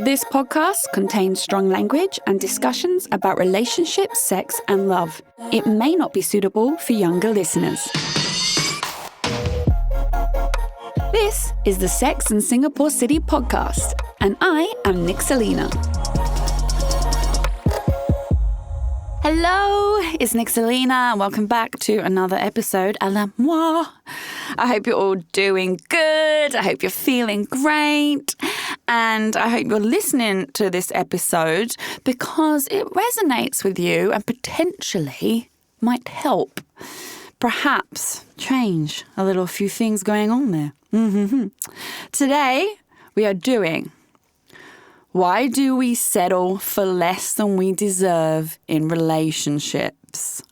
This podcast contains strong language and discussions about relationships, sex, and love. It may not be suitable for younger listeners. This is the Sex and Singapore City podcast, and I am Nick Selena. Hello, it's Nick Selena, and welcome back to another episode à la moi. I hope you're all doing good. I hope you're feeling great. And I hope you're listening to this episode because it resonates with you and potentially might help, perhaps change a few things going on there. Today, we are doing why do we settle for less than we deserve in relationships?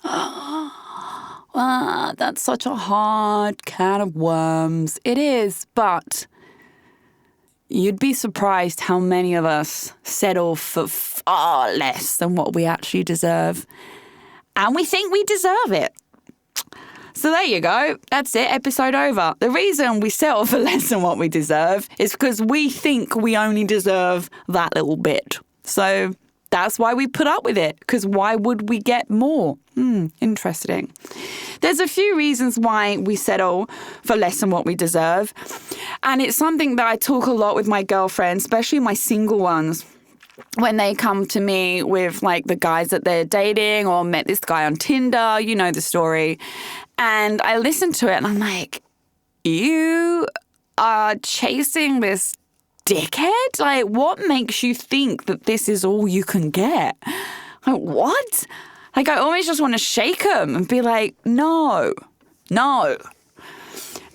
That's such a hard can of worms. It is, but you'd be surprised how many of us settle for far less than what we actually deserve. And we think we deserve it. So there you go. That's it. Episode over. The reason we settle for less than what we deserve is because we think we only deserve that little bit. So that's why we put up with it, because why would we get more? Interesting. There's a few reasons why we settle for less than what we deserve. And it's something that I talk a lot with my girlfriends, especially my single ones, when they come to me with like the guys that they're dating or met this guy on Tinder, you know the story. And I listen to it and I'm like, you are chasing this dickhead? Like, what makes you think that this is all you can get? Like, what? Like, I always just want to shake him and be like, no.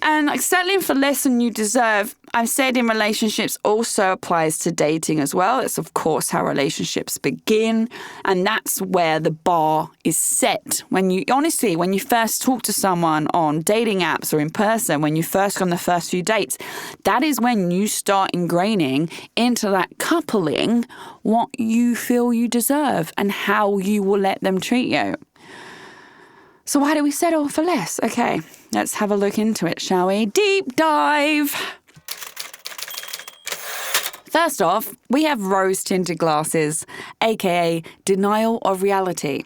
And like settling for less than you deserve, I've said in relationships also applies to dating as well. It's of course how relationships begin. And that's where the bar is set. When you first talk to someone on dating apps or in person, when you first go on the first few dates, that is when you start ingraining into that coupling what you feel you deserve and how you will let them treat you. So why do we settle for less? Okay, let's have a look into it, shall we? Deep dive! First off, we have rose-tinted glasses, aka denial of reality.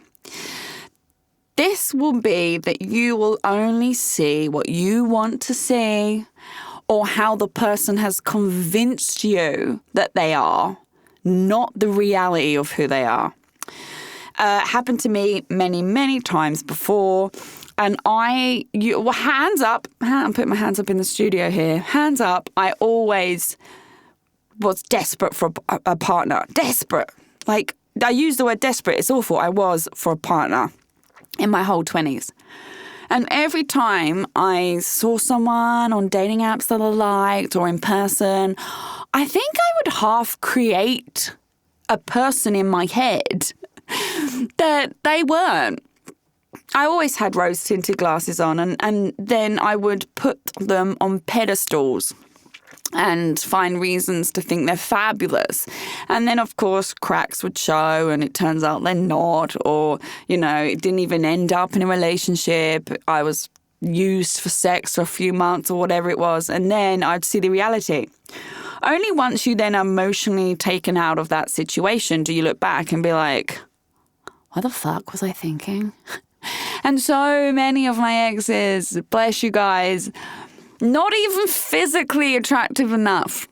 This will be that you will only see what you want to see or how the person has convinced you that they are, not the reality of who they are. Happened to me many, many times before. And hands up, I'm putting my hands up in the studio here. Hands up, I always was desperate for a partner. Desperate. Like, I use the word desperate. It's awful. I was for a partner in my whole 20s. And every time I saw someone on dating apps that I liked or in person, I think I would half create a person in my head that they weren't. I always had rose-tinted glasses on and then I would put them on pedestals and find reasons to think they're fabulous. And then, of course, cracks would show and it turns out they're not, or, it didn't even end up in a relationship. I was used for sex for a few months or whatever it was, and then I'd see the reality. Only once you then are emotionally taken out of that situation do you look back and be like, what the fuck was I thinking? And so many of my exes, bless you guys, not even physically attractive enough.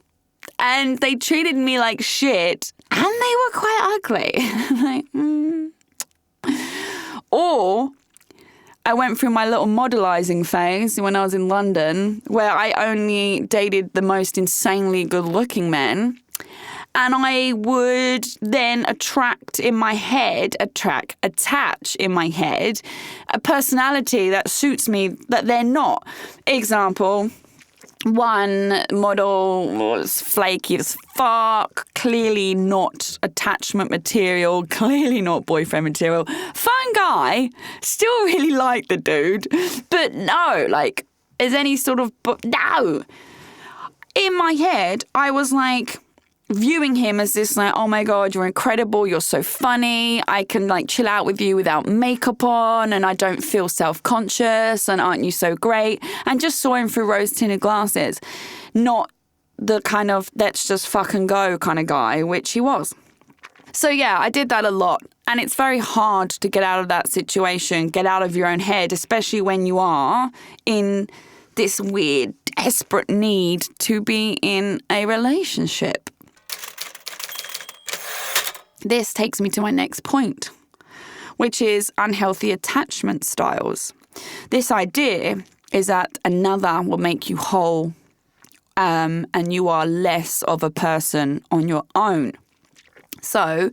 And they treated me like shit. And they were quite ugly. Or I went through my little modelizing phase when I was in London, where I only dated the most insanely good-looking men. And I would then attach in my head a personality that suits me that they're not. Example, one model was flaky as fuck, clearly not attachment material, clearly not boyfriend material. Fun guy, still really liked the dude, but no, is any sort of, no. In my head, I was like, viewing him as this oh my God, you're incredible, you're so funny, I can chill out with you without makeup on and I don't feel self-conscious and aren't you so great? And just saw him through rose-tinted glasses, not the kind of let's just fucking go kind of guy, which he was. So yeah, I did that a lot. And it's very hard to get out of that situation, get out of your own head, especially when you are in this weird, desperate need to be in a relationship. This takes me to my next point, which is unhealthy attachment styles. This idea is that another will make you whole, and you are less of a person on your own. So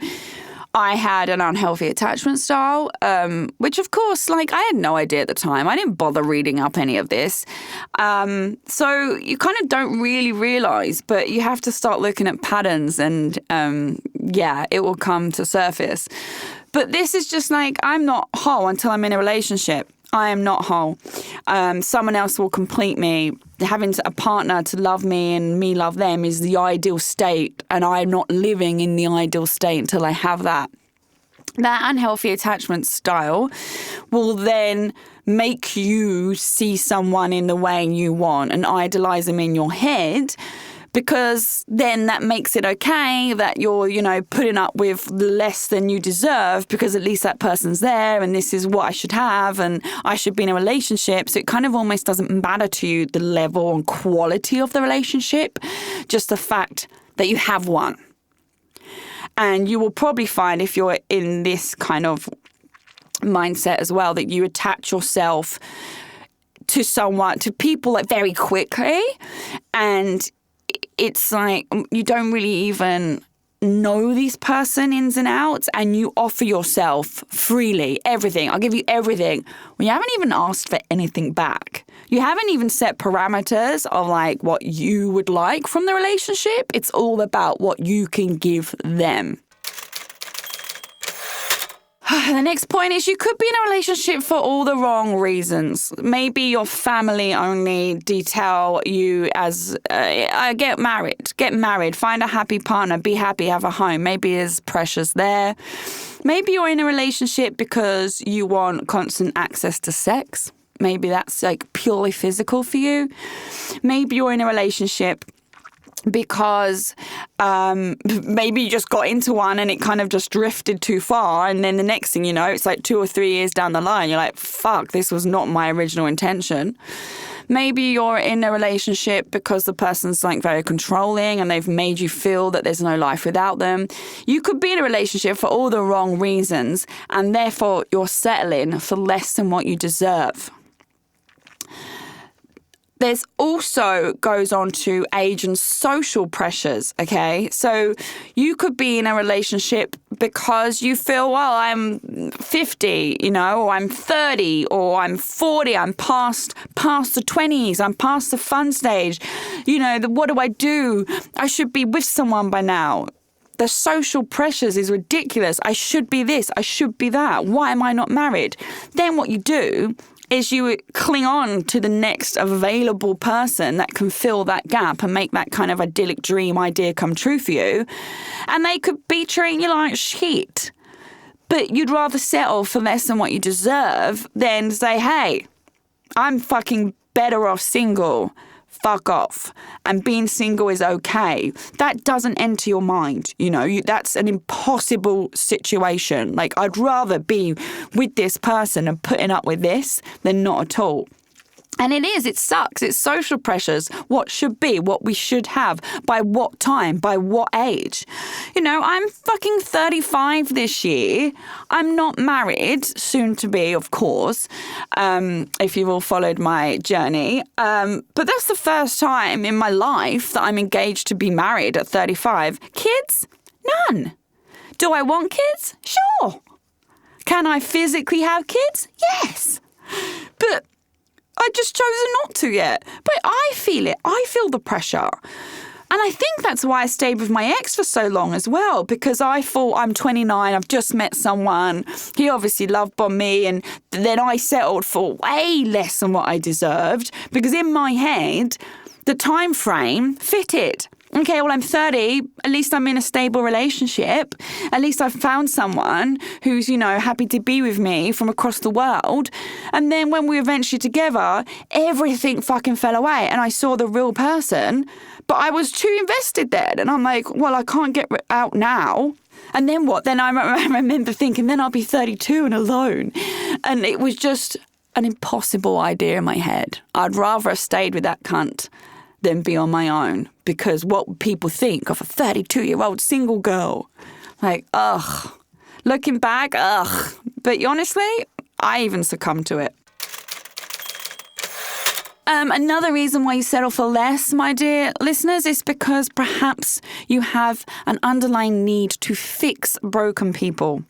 I had an unhealthy attachment style, which of course, I had no idea at the time. I didn't bother reading up any of this. So you kind of don't really realize, but you have to start looking at patterns and, it will come to surface. But this is just I'm not whole until I'm in a relationship. I am not whole. Someone else will complete me. Having a partner to love me and me love them is the ideal state, and I'm not living in the ideal state until I have that. That unhealthy attachment style will then make you see someone in the way you want and idolize them in your head, because then that makes it okay that you're, putting up with less than you deserve because at least that person's there and this is what I should have and I should be in a relationship. So it kind of almost doesn't matter to you the level and quality of the relationship, just the fact that you have one. And you will probably find, if you're in this kind of mindset as well, that you attach yourself to people very quickly, and it's you don't really even know this person ins and outs, and you offer yourself freely everything. I'll give you everything when you haven't even asked for anything back. You haven't even set parameters of what you would like from the relationship. It's all about what you can give them. The next point is you could be in a relationship for all the wrong reasons. Maybe your family only detail you as get married, find a happy partner, be happy, have a home. Maybe there's pressures there. Maybe you're in a relationship because you want constant access to sex. Maybe that's purely physical for you. Maybe you're in a relationship because maybe you just got into one and it kind of just drifted too far, and then the next thing you know, it's 2 or 3 years down the line, you're like, fuck, this was not my original intention. Maybe you're in a relationship because the person's very controlling and they've made you feel that there's no life without them. You could be in a relationship for all the wrong reasons, and therefore you're settling for less than what you deserve. There's also goes on to age and social pressures, okay? So you could be in a relationship because you feel, well, I'm 50, or I'm 30, or I'm 40, I'm past the 20s, I'm past the fun stage. What do I do? I should be with someone by now. The social pressures is ridiculous. I should be this, I should be that. Why am I not married? Then what you do is you cling on to the next available person that can fill that gap and make that kind of idyllic dream idea come true for you. And they could be treating you like shit. But you'd rather settle for less than what you deserve than say, hey, I'm fucking better off single. Fuck off. And being single is okay. That doesn't enter your mind. That's an impossible situation. I'd rather be with this person and putting up with this than not at all. And it sucks. It's social pressures, what should be, what we should have, by what time, by what age. I'm fucking 35 this year. I'm not married, soon to be, of course, if you've all followed my journey. But that's the first time in my life that I'm engaged to be married at 35. Kids? None. Do I want kids? Sure. Can I physically have kids? Yes. But I just chosen not to yet. But I feel it. I feel the pressure. And I think that's why I stayed with my ex for so long as well, because I thought, I'm 29, I've just met someone, he obviously love-bombed me, and then I settled for way less than what I deserved, because in my head, the time frame fitted. Okay, well, I'm 30. At least I'm in a stable relationship. At least I've found someone who's, happy to be with me from across the world. And then when we were eventually together, everything fucking fell away and I saw the real person, but I was too invested then. And I'm like, well, I can't get out now. And then what? Then I remember thinking, then I'll be 32 and alone. And it was just an impossible idea in my head. I'd rather have stayed with that cunt than be on my own, because what would people think of a 32-year-old single girl? Like, ugh. Looking back, ugh. But honestly, I even succumbed to it. Another reason why you settle for less, my dear listeners, is because perhaps you have an underlying need to fix broken people.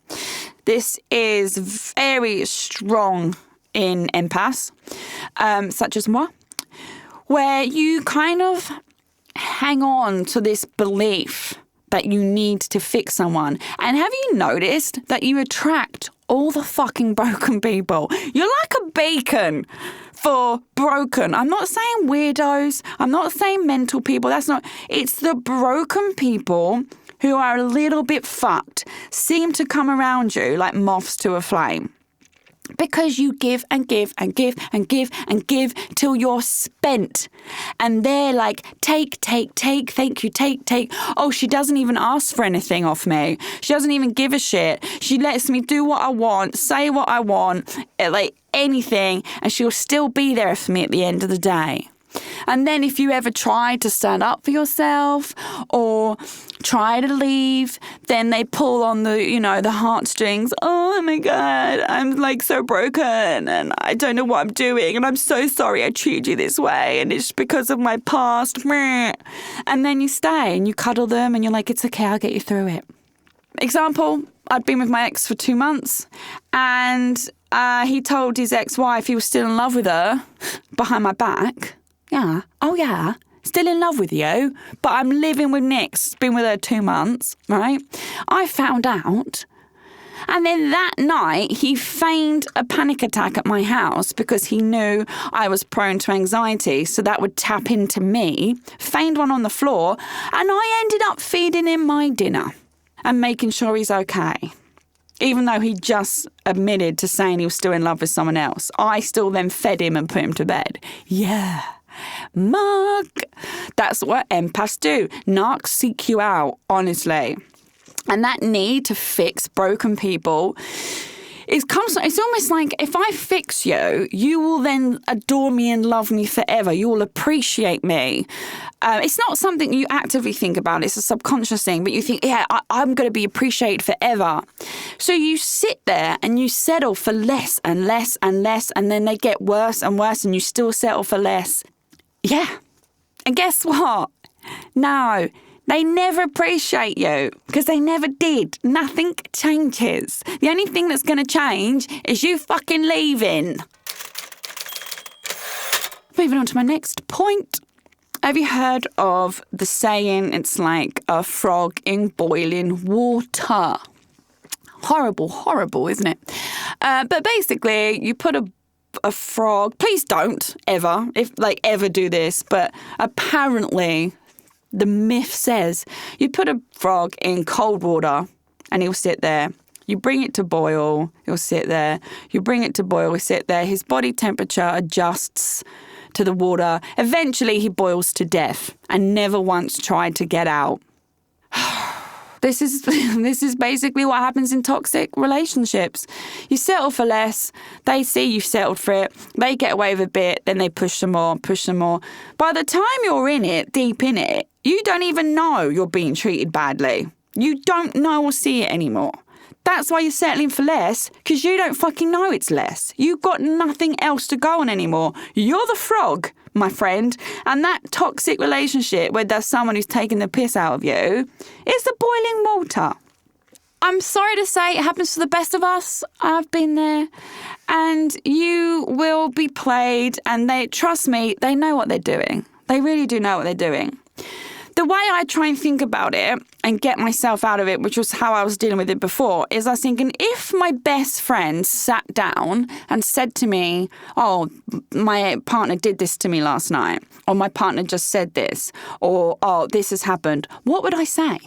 This is very strong in empaths, such as moi, where you kind of hang on to this belief that you need to fix someone. And have you noticed that you attract all the fucking broken people? You're like a beacon for broken. I'm not saying weirdos. I'm not saying mental people. It's the broken people who are a little bit fucked seem to come around you like moths to a flame. Because you give and give and give and give and give till you're spent. And they're like, take, thank you, take. Oh, she doesn't even ask for anything off me. She doesn't even give a shit. She lets me do what I want, say what I want, like anything, and she'll still be there for me at the end of the day. And then if you ever try to stand up for yourself or try to leave, then they pull on the heartstrings. Oh my God, I'm like so broken and I don't know what I'm doing and I'm so sorry I treated you this way and it's because of my past. And then you stay and you cuddle them and you're like, it's okay, I'll get you through it. Example, I'd been with my ex for 2 months and he told his ex-wife he was still in love with her behind my back. Yeah. Oh, yeah. Still in love with you, but I'm living with Nix. Been with her 2 months, right? I found out. And then that night, he feigned a panic attack at my house because he knew I was prone to anxiety, so that would tap into me. Feigned one on the floor, and I ended up feeding him my dinner and making sure he's okay. Even though he just admitted to saying he was still in love with someone else, I still then fed him and put him to bed. Yeah. Mark. That's what empaths do. Narcs seek you out, honestly. And that need to fix broken people is constant. It's almost like if I fix you, you will then adore me and love me forever. You will appreciate me. It's not something you actively think about. It's a subconscious thing. But you think, yeah, I'm going to be appreciated forever. So you sit there and you settle for less and less and less. And then they get worse and worse and you still settle for less. Yeah. And guess what? No. They never appreciate you because they never did. Nothing changes. The only thing that's going to change is you fucking leaving. Moving on to my next point. Have you heard of the saying, it's like a frog in boiling water? Horrible, isn't it? But basically, you put a frog, please don't ever do this, but apparently the myth says you put a frog in cold water and he'll sit there. You bring it to boil, he'll sit there. You bring it to boil, he'll sit there. His body temperature adjusts to the water. Eventually he boils to death and never once tried to get out. This is basically what happens in toxic relationships. You settle for less. They see you've settled for it. They get away with a bit. Then they push some more. By the time you're in it, deep in it, you don't even know you're being treated badly. You don't know or see it anymore. That's why you're settling for less, because you don't fucking know it's less. You've got nothing else to go on anymore. You're the frog, my friend. And that toxic relationship where there's someone who's taking the piss out of you is the boiling water. I'm sorry to say it happens to the best of us. I've been there. And you will be played. And trust me, they know what they're doing. They really do know what they're doing. the way I try and think about it and get myself out of it, which was how I was dealing with it before, is I was thinking, if my best friend sat down and said to me, oh, my partner did this to me last night, or my partner just said this, or, oh, this has happened, what would I say?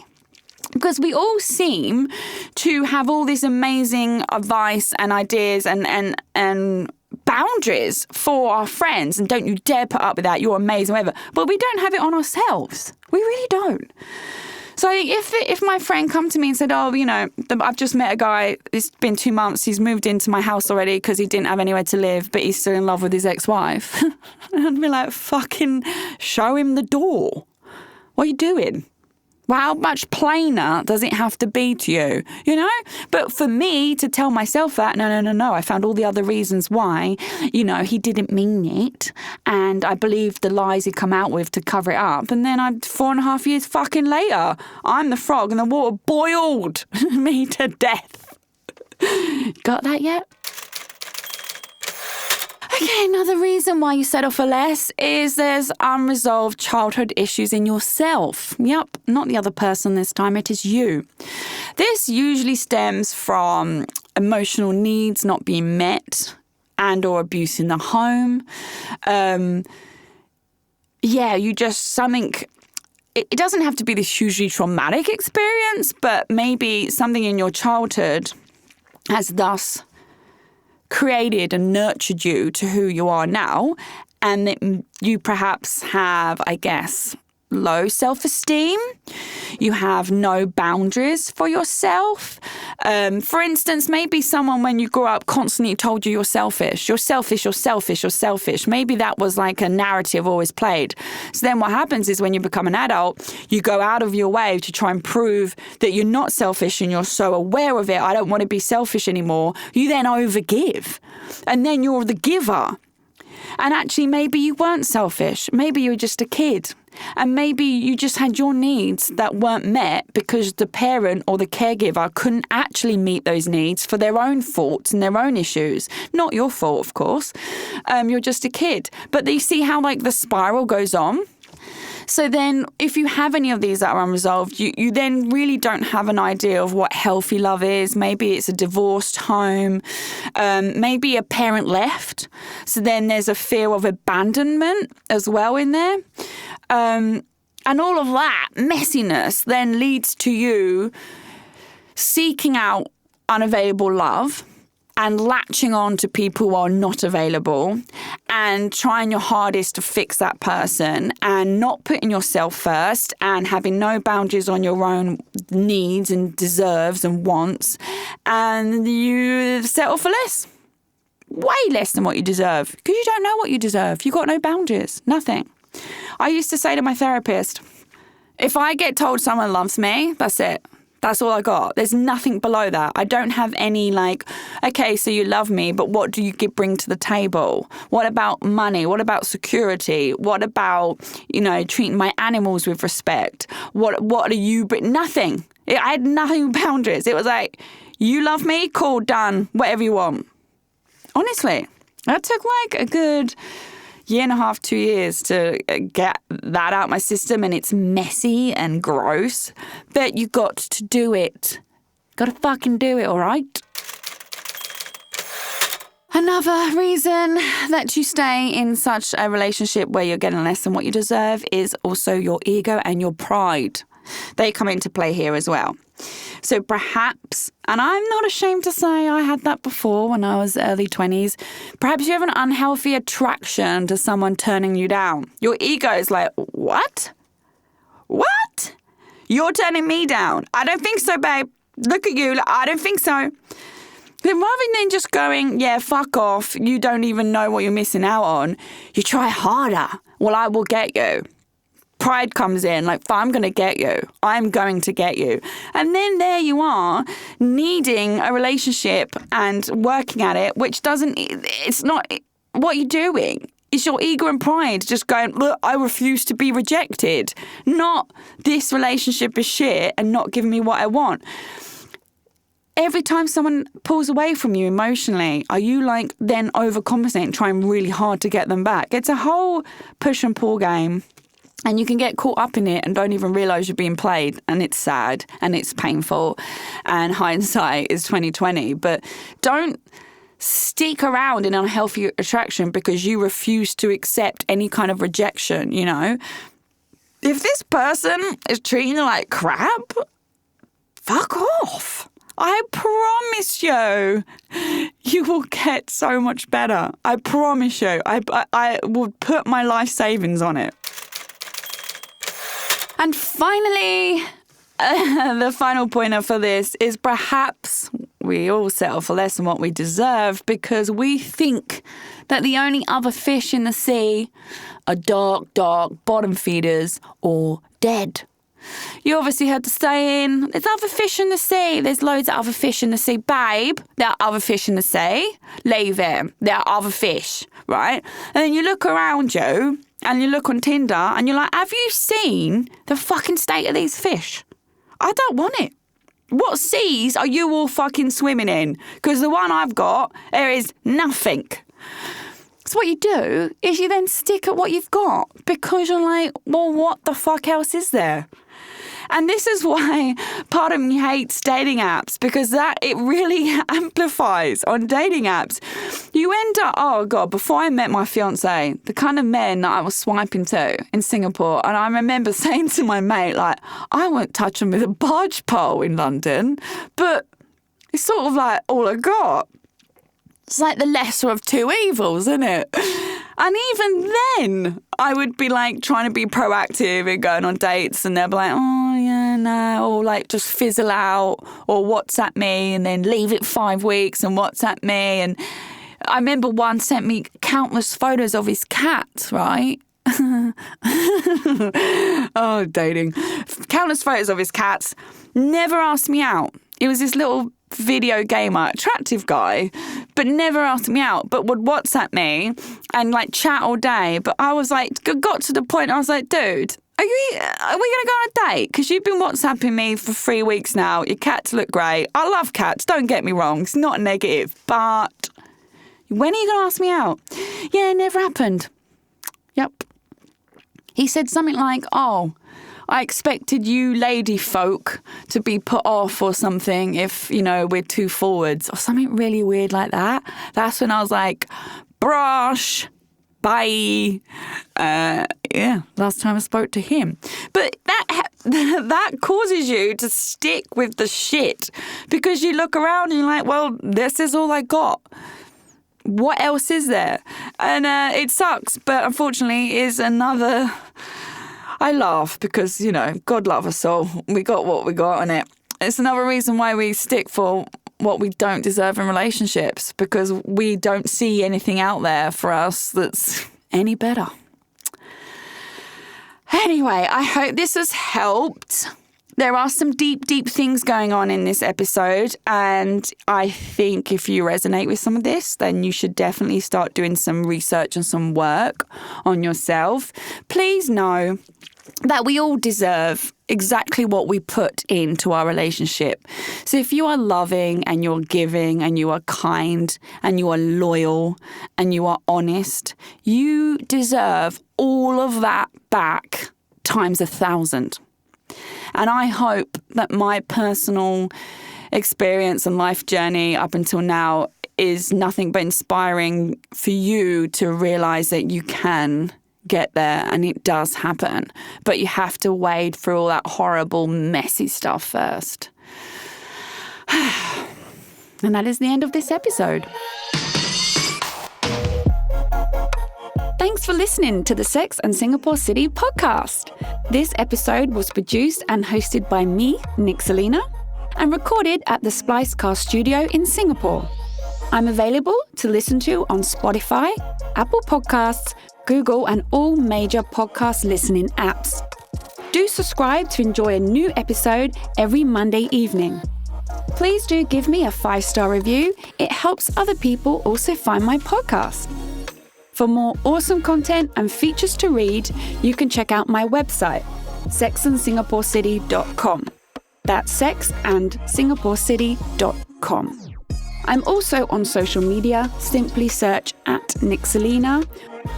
Because we all seem to have all this amazing advice and ideas and boundaries for our friends, and don't you dare put up with that, you're amazing, whatever. But we don't have it on ourselves. We really don't. So I think if my friend come to me and said, oh, you know, I've just met a guy, it's been 2 months, he's moved into my house already because he didn't have anywhere to live, but he's still in love with his ex-wife. I'd be like, fucking show him the door. What are you doing? Well, how much plainer does it have to be to you, you know? But for me to tell myself that, no, I found all the other reasons why, you know, he didn't mean it. And I believed the lies he'd come out with to cover it up. And then 4.5 years fucking later, I'm the frog and the water boiled me to death. Got that yet? Okay, another reason why you settle for less is there's unresolved childhood issues in yourself. Yep, not the other person this time, it is you. This usually stems from emotional needs not being met and or abuse in the home. It doesn't have to be this hugely traumatic experience, but maybe something in your childhood has thus created and nurtured you to who you are now, and that you perhaps have, I guess, low self-esteem. You have no boundaries for yourself. For instance, maybe someone when you grew up constantly told you you're selfish. You're selfish, you're selfish, you're selfish. Maybe that was like a narrative always played. So then what happens is when you become an adult, you go out of your way to try and prove that you're not selfish and you're so aware of it. I don't want to be selfish anymore. You then overgive. And then you're the giver. And actually, maybe you weren't selfish. Maybe you were just a kid. And maybe you just had your needs that weren't met because the parent or the caregiver couldn't actually meet those needs for their own faults and their own issues. Not your fault, of course. You're just a kid. But you see how the spiral goes on? So then if you have any of these that are unresolved, you then really don't have an idea of what healthy love is. Maybe it's a divorced home. Maybe a parent left. So then there's a fear of abandonment as well in there. And all of that messiness then leads to you seeking out unavailable love and latching on to people who are not available and trying your hardest to fix that person and not putting yourself first and having no boundaries on your own needs and deserves and wants. And you settle for less. Way less than what you deserve because you don't know what you deserve. You've got no boundaries. Nothing. I used to say to my therapist, if I get told someone loves me, that's it. That's all I got. There's nothing below that. I don't have any okay, so you love me, but what do you bring to the table? What about money? What about security? What about, treating my animals with respect? What are you? Nothing. I had nothing boundaries. It was like, you love me? Cool, done. Whatever you want. Honestly, that took a good 1.5, 2 years to get that out my system, and it's messy and gross, but you got to do it. Got to fucking do it, all right? Another reason that you stay in such a relationship where you're getting less than what you deserve is also your ego and your pride. They come into play here as well. So perhaps, and I'm not ashamed to say I had that before when I was early 20s, perhaps you have an unhealthy attraction to someone turning you down. Your ego is like, what? What? You're turning me down? I don't think so, babe. Look at you. I don't think so. Then rather than just going, yeah, fuck off, you don't even know what you're missing out on, you try harder. Well, I will get you. Pride comes in, I'm going to get you. I'm going to get you. And then there you are, needing a relationship and working at it, which it's not what you're doing. It's your ego and pride just going, look, I refuse to be rejected. Not this relationship is shit and not giving me what I want. Every time someone pulls away from you emotionally, are you then overcompensating, trying really hard to get them back? It's a whole push and pull game. And you can get caught up in it and don't even realise you're being played. And it's sad and it's painful. And hindsight is 2020. But don't stick around in unhealthy attraction because you refuse to accept any kind of rejection, you know? If this person is treating you like crap, fuck off. I promise you, you will get so much better. I promise you. I will put my life savings on it. And finally, the final pointer for this is perhaps we all settle for less than what we deserve because we think that the only other fish in the sea are dark bottom feeders or dead. You obviously heard the saying, there's other fish in the sea. There's loads of other fish in the sea. Babe, there are other fish in the sea. Leave it. There are other fish, right? And then you look around you and you look on Tinder and you're like, have you seen the fucking state of these fish? I don't want it. What seas are you all fucking swimming in? Because the one I've got, there is nothing. So what you do is you then stick at what you've got because you're like, well, what the fuck else is there? And this is why part of me hates dating apps because it really amplifies on dating apps. You end up, oh God, before I met my fiance, the kind of men that I was swiping to in Singapore, and I remember saying to my mate, like, I won't touch them with a barge pole in London, but it's sort of like all I got. It's like the lesser of two evils, isn't it? And even then, I would be like trying to be proactive and going on dates and they'll be like, oh, yeah, no, or like just fizzle out or WhatsApp me and then leave it 5 weeks and WhatsApp me. And I remember one sent me countless photos of his cat, right? Oh, dating. Countless photos of his cats. Never asked me out. It was this little video gamer, attractive guy, but never asked me out, but would WhatsApp me and like chat all day. But I was like, got to the point, I was like, dude, are we going to go on a date? Because you've been WhatsApping me for 3 weeks now. Your cats look great. I love cats, don't get me wrong. It's not negative, but when are you going to ask me out? Yeah, it never happened. Yep. He said something like, oh, I expected you lady folk to be put off or something if, you know, we're too forwards or something really weird like that. That's when I was like, brush, bye. Yeah, last time I spoke to him. But that causes you to stick with the shit because you look around and you're like, well, this is all I got. What else is there? And it sucks, but unfortunately is another... I laugh because, you know, God love us all. We got what we got on it. It's another reason why we stick for what we don't deserve in relationships because we don't see anything out there for us that's any better. Anyway, I hope this has helped. There are some deep things going on in this episode, and I think if you resonate with some of this, then you should definitely start doing some research and some work on yourself. Please know that we all deserve exactly what we put into our relationship. So if you are loving and you're giving and you are kind and you are loyal and you are honest, you deserve all of that back times 1,000. And I hope that my personal experience and life journey up until now is nothing but inspiring for you to realize that you can get there and it does happen. But you have to wade through all that horrible, messy stuff first. And that is the end of this episode. Thanks for listening to the Sex and Singapore City podcast. This episode was produced and hosted by me, Nick Selena, and recorded at the Splicecast studio in Singapore. I'm available to listen to on Spotify, Apple Podcasts, Google, and all major podcast listening apps. Do subscribe to enjoy a new episode every Monday evening. Please do give me a 5-star review. It helps other people also find my podcast. For more awesome content and features to read, you can check out my website, sexandsingaporecity.com. That's sexandsingaporecity.com. I'm also on social media. Simply search at Nick Selena,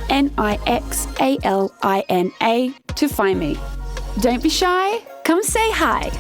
NIXALINA to find me. Don't be shy, come say hi.